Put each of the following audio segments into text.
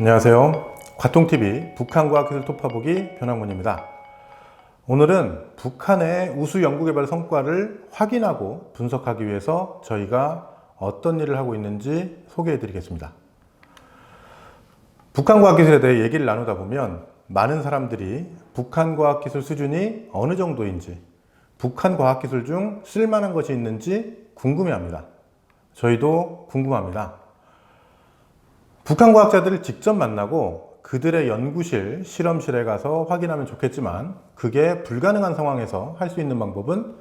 안녕하세요. 과통TV 북한과학기술 톱파보기 변학문입니다. 오늘은 북한의 우수 연구개발 성과를 확인하고 분석하기 위해서 저희가 어떤 일을 하고 있는지 소개해 드리겠습니다. 북한과학기술에 대해 얘기를 나누다 보면 많은 사람들이 북한과학기술 수준이 어느 정도인지, 북한과학기술 중 쓸만한 것이 있는지 궁금해합니다. 저희도 궁금합니다. 북한 과학자들을 직접 만나고 그들의 연구실, 실험실에 가서 확인하면 좋겠지만 그게 불가능한 상황에서 할 수 있는 방법은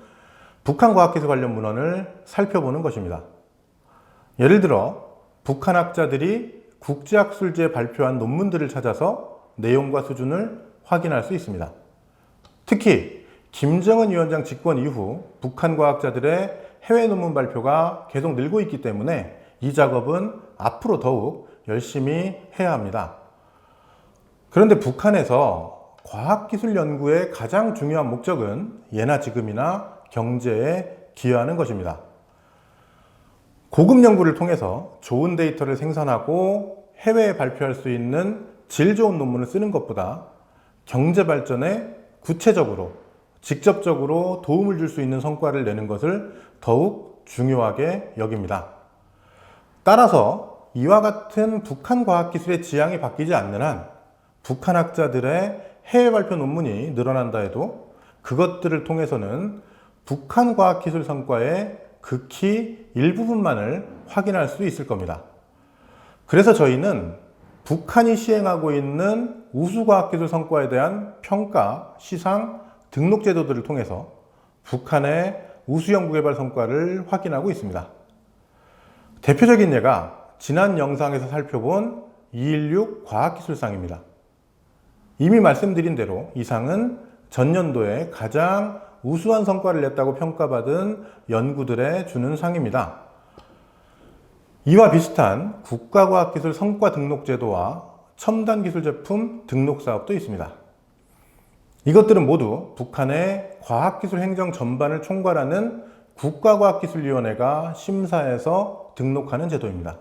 북한 과학기술 관련 문헌을 살펴보는 것입니다. 예를 들어 북한 학자들이 국제학술지에 발표한 논문들을 찾아서 내용과 수준을 확인할 수 있습니다. 특히 김정은 위원장 집권 이후 북한 과학자들의 해외 논문 발표가 계속 늘고 있기 때문에 이 작업은 앞으로 더욱 열심히 해야 합니다. 그런데 북한에서 과학기술 연구의 가장 중요한 목적은 예나 지금이나 경제에 기여하는 것입니다. 고급 연구를 통해서 좋은 데이터를 생산하고 해외에 발표할 수 있는 질 좋은 논문을 쓰는 것보다 경제 발전에 구체적으로, 직접적으로 도움을 줄 수 있는 성과를 내는 것을 더욱 중요하게 여깁니다. 따라서 이와 같은 북한 과학기술의 지향이 바뀌지 않는 한 북한 학자들의 해외 발표 논문이 늘어난다 해도 그것들을 통해서는 북한 과학기술 성과의 극히 일부분만을 확인할 수 있을 겁니다. 그래서 저희는 북한이 시행하고 있는 우수과학기술 성과에 대한 평가, 시상, 등록 제도들을 통해서 북한의 우수연구개발 성과를 확인하고 있습니다. 대표적인 예가 지난 영상에서 살펴본 216 과학기술상입니다. 이미 말씀드린 대로 이 상은 전년도에 가장 우수한 성과를 냈다고 평가받은 연구들에 주는 상입니다. 이와 비슷한 국가과학기술 성과 등록 제도와 첨단기술 제품 등록 사업도 있습니다. 이것들은 모두 북한의 과학기술 행정 전반을 총괄하는 국가과학기술위원회가 심사해서 등록하는 제도입니다.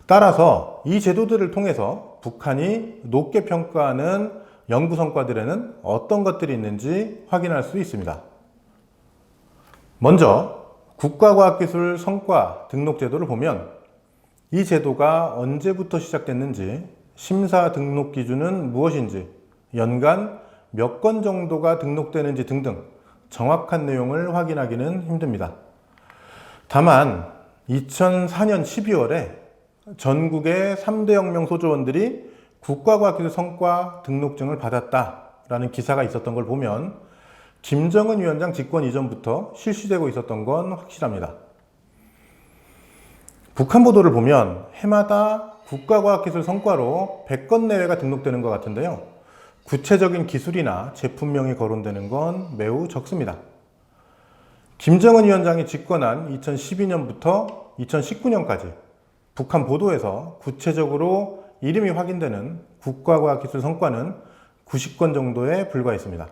따라서 이 제도들을 통해서 북한이 높게 평가하는 연구 성과들에는 어떤 것들이 있는지 확인할 수 있습니다. 먼저 국가과학기술 성과 등록 제도를 보면 이 제도가 언제부터 시작됐는지, 심사 등록 기준은 무엇인지, 연간 몇 건 정도가 등록되는지 등등 정확한 내용을 확인하기는 힘듭니다. 다만 2004년 12월에 전국의 3대 혁명 소조원들이 국가과학기술 성과 등록증을 받았다라는 기사가 있었던 걸 보면 김정은 위원장 집권 이전부터 실시되고 있었던 건 확실합니다. 북한 보도를 보면 해마다 국가과학기술 성과로 100건 내외가 등록되는 것 같은데요. 구체적인 기술이나 제품명이 거론되는 건 매우 적습니다. 김정은 위원장이 집권한 2012년부터 2019년까지 북한 보도에서 구체적으로 이름이 확인되는 국가과학기술 성과는 90건 정도에 불과했습니다.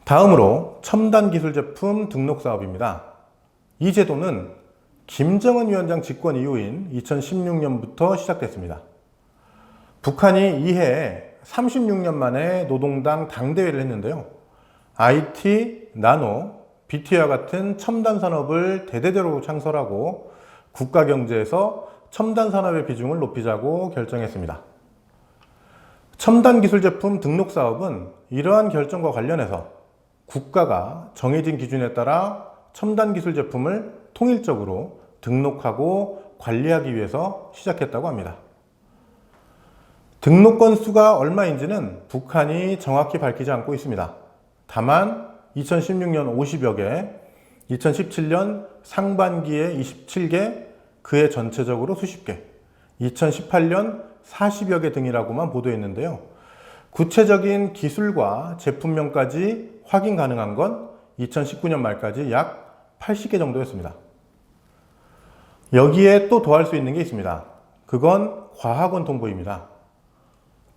다음으로 첨단기술 제품 등록 사업입니다. 이 제도는 김정은 위원장 집권 이후인 2016년부터 시작됐습니다. 북한이 이해에 36년 만에 노동당 당대회를 했는데요. IT, 나노, BT와 같은 첨단 산업을 대대적으로 창설하고 국가 경제에서 첨단 산업의 비중을 높이자고 결정했습니다. 첨단 기술 제품 등록 사업은 이러한 결정과 관련해서 국가가 정해진 기준에 따라 첨단 기술 제품을 통일적으로 등록하고 관리하기 위해서 시작했다고 합니다. 등록 건수가 얼마인지는 북한이 정확히 밝히지 않고 있습니다. 다만 2016년 50여 개, 2017년 상반기에 27개, 그해 전체적으로 수십 개, 2018년 40여 개 등이라고만 보도했는데요. 구체적인 기술과 제품명까지 확인 가능한 건 2019년 말까지 약 80개 정도였습니다. 여기에 또 더할 수 있는 게 있습니다. 그건 과학원 통보입니다.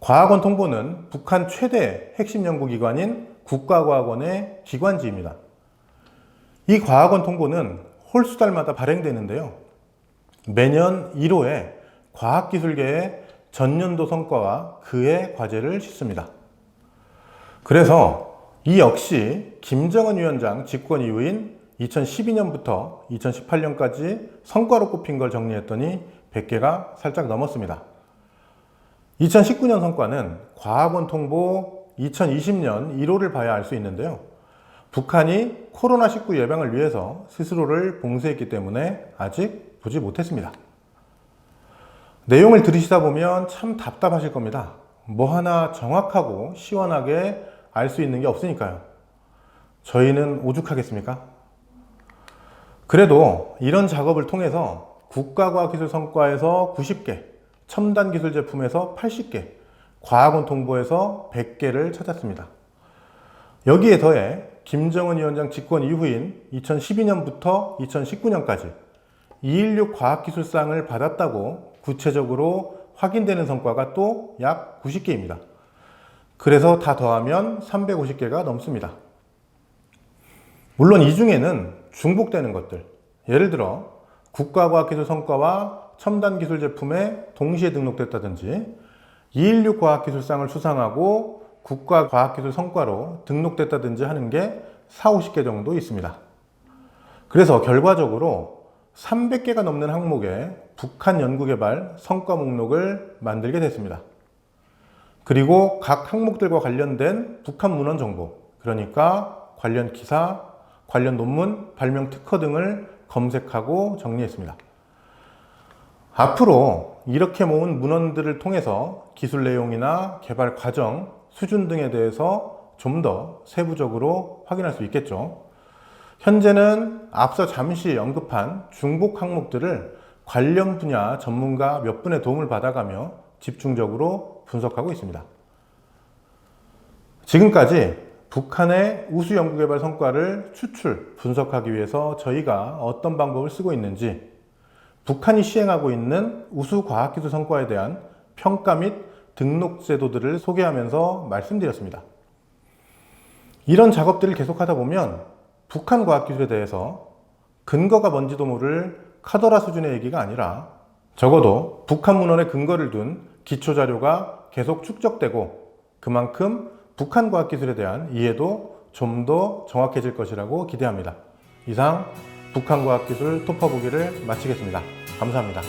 과학원 통보는 북한 최대 핵심 연구기관인 국가과학원의 기관지입니다. 이 과학원 통보는 홀수달마다 발행되는데요. 매년 1호에 과학기술계의 전년도 성과와 그의 과제를 싣습니다. 그래서 이 역시 김정은 위원장 집권 이후인 2012년부터 2018년까지 성과로 꼽힌 걸 정리했더니 100개가 살짝 넘었습니다. 2019년 성과는 과학원 통보 2020년 1호를 봐야 알 수 있는데요. 북한이 코로나19 예방을 위해서 스스로를 봉쇄했기 때문에 아직 보지 못했습니다. 내용을 들으시다 보면 참 답답하실 겁니다. 뭐 하나 정확하고 시원하게 알 수 있는 게 없으니까요. 저희는 오죽하겠습니까? 그래도 이런 작업을 통해서 국가과학기술 성과에서 90개, 첨단기술 제품에서 80개, 과학원 통보에서 100개를 찾았습니다. 여기에 더해 김정은 위원장 집권 이후인 2012년부터 2019년까지 216 과학기술상을 받았다고 구체적으로 확인되는 성과가 또 약 90개입니다. 그래서 다 더하면 350개가 넘습니다. 물론 이 중에는 중복되는 것들, 예를 들어 국가과학기술 성과와 첨단기술 제품에 동시에 등록됐다든지 216 과학기술상을 수상하고 국가과학기술 성과로 등록됐다든지 하는 게 40-50개 정도 있습니다. 그래서 결과적으로 300개가 넘는 항목의 북한 연구개발 성과 목록을 만들게 됐습니다. 그리고 각 항목들과 관련된 북한 문헌 정보, 그러니까 관련 기사, 관련 논문, 발명 특허 등을 검색하고 정리했습니다. 앞으로 이렇게 모은 문헌들을 통해서 기술 내용이나 개발 과정, 수준 등에 대해서 좀 더 세부적으로 확인할 수 있겠죠. 현재는 앞서 잠시 언급한 중복 항목들을 관련 분야 전문가 몇 분의 도움을 받아가며 집중적으로 분석하고 있습니다. 지금까지 북한의 우수 연구개발 성과를 추출, 분석하기 위해서 저희가 어떤 방법을 쓰고 있는지, 북한이 시행하고 있는 우수 과학기술 성과에 대한 평가 및 등록 제도들을 소개하면서 말씀드렸습니다. 이런 작업들을 계속하다 보면 북한 과학기술에 대해서 근거가 뭔지도 모를 카더라 수준의 얘기가 아니라 적어도 북한 문헌에 근거를 둔 기초자료가 계속 축적되고 그만큼 북한 과학기술에 대한 이해도 좀 더 정확해질 것이라고 기대합니다. 이상 북한 과학기술 토퍼보기를 마치겠습니다. 감사합니다.